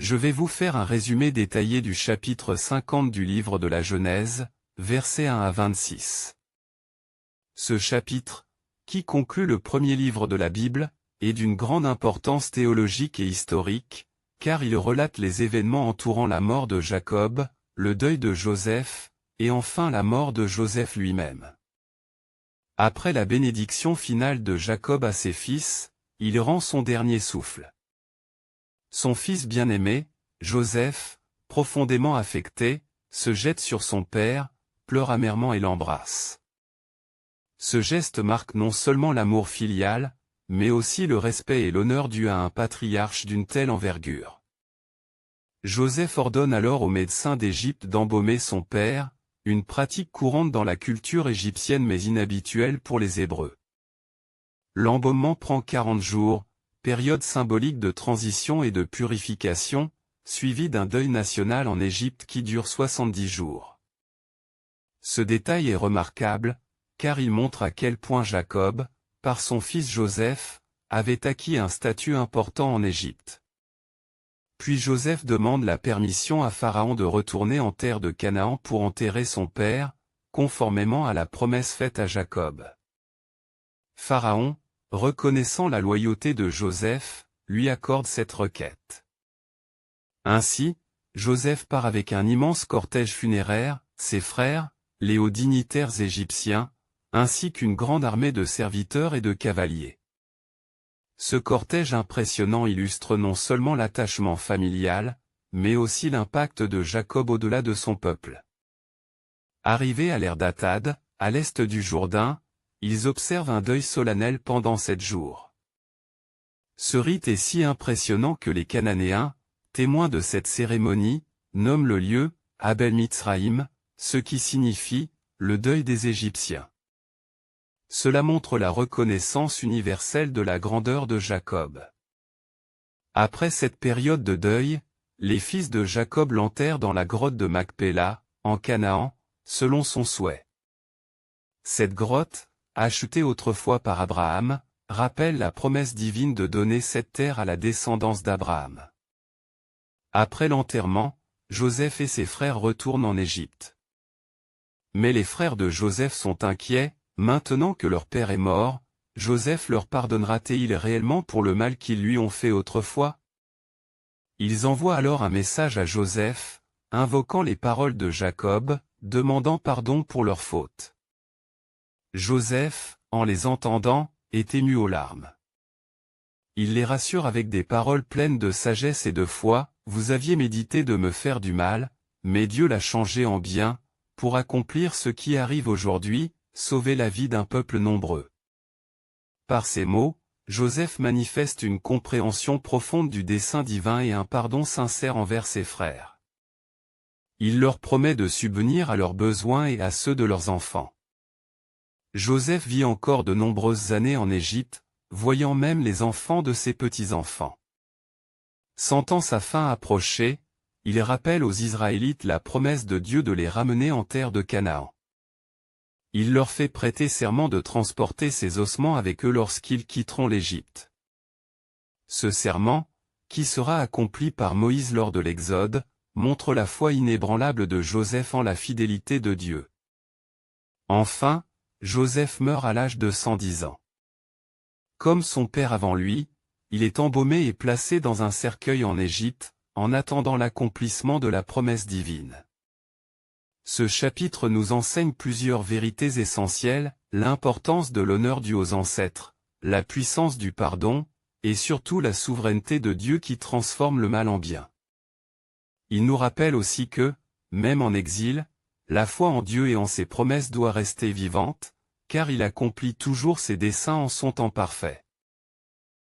Je vais vous faire un résumé détaillé du chapitre 50 du livre de la Genèse, versets 1 à 26. Ce chapitre, qui conclut le premier livre de la Bible, est d'une grande importance théologique et historique, car il relate les événements entourant la mort de Jacob, le deuil de Joseph, et enfin la mort de Joseph lui-même. Après la bénédiction finale de Jacob à ses fils, il rend son dernier souffle. Son fils bien-aimé, Joseph, profondément affecté, se jette sur son père, pleure amèrement et l'embrasse. Ce geste marque non seulement l'amour filial, mais aussi le respect et l'honneur dû à un patriarche d'une telle envergure. Joseph ordonne alors aux médecins d'Égypte d'embaumer son père, une pratique courante dans la culture égyptienne mais inhabituelle pour les Hébreux. L'embaumement prend 40 jours, période symbolique de transition et de purification, suivie d'un deuil national en Égypte qui dure 70 jours. Ce détail est remarquable, car il montre à quel point Jacob, par son fils Joseph, avait acquis un statut important en Égypte. Puis Joseph demande la permission à Pharaon de retourner en terre de Canaan pour enterrer son père, conformément à la promesse faite à Jacob. Pharaon, reconnaissant la loyauté de Joseph, lui accorde cette requête. Ainsi, Joseph part avec un immense cortège funéraire, ses frères, les hauts dignitaires égyptiens, ainsi qu'une grande armée de serviteurs et de cavaliers. Ce cortège impressionnant illustre non seulement l'attachement familial, mais aussi l'impact de Jacob au-delà de son peuple. Arrivés à l'ère d'Atad, à l'est du Jourdain, ils observent un deuil solennel pendant 7 jours. Ce rite est si impressionnant que les Cananéens, témoins de cette cérémonie, nomment le lieu Abel Mitzraïm, ce qui signifie le deuil des Égyptiens. Cela montre la reconnaissance universelle de la grandeur de Jacob. Après cette période de deuil, les fils de Jacob l'enterrent dans la grotte de Macpéla, en Canaan, selon son souhait. Cette grotte, achetée autrefois par Abraham, rappelle la promesse divine de donner cette terre à la descendance d'Abraham. Après l'enterrement, Joseph et ses frères retournent en Égypte. Mais les frères de Joseph sont inquiets. Maintenant que leur père est mort, Joseph leur pardonnera-t-il réellement pour le mal qu'ils lui ont fait autrefois? Ils envoient alors un message à Joseph, invoquant les paroles de Jacob, demandant pardon pour leurs fautes. Joseph, en les entendant, est ému aux larmes. Il les rassure avec des paroles pleines de sagesse et de foi, « Vous aviez médité de me faire du mal, mais Dieu l'a changé en bien, pour accomplir ce qui arrive aujourd'hui, sauver la vie d'un peuple nombreux. » Par ces mots, Joseph manifeste une compréhension profonde du dessein divin et un pardon sincère envers ses frères. Il leur promet de subvenir à leurs besoins et à ceux de leurs enfants. Joseph vit encore de nombreuses années en Égypte, voyant même les enfants de ses petits-enfants. Sentant sa fin approcher, il rappelle aux Israélites la promesse de Dieu de les ramener en terre de Canaan. Il leur fait prêter serment de transporter ses ossements avec eux lorsqu'ils quitteront l'Égypte. Ce serment, qui sera accompli par Moïse lors de l'Exode, montre la foi inébranlable de Joseph en la fidélité de Dieu. Enfin, Joseph meurt à l'âge de 110 ans. Comme son père avant lui, il est embaumé et placé dans un cercueil en Égypte, en attendant l'accomplissement de la promesse divine. Ce chapitre nous enseigne plusieurs vérités essentielles, l'importance de l'honneur dû aux ancêtres, la puissance du pardon, et surtout la souveraineté de Dieu qui transforme le mal en bien. Il nous rappelle aussi que, même en exil, la foi en Dieu et en ses promesses doit rester vivante, car il accomplit toujours ses desseins en son temps parfait.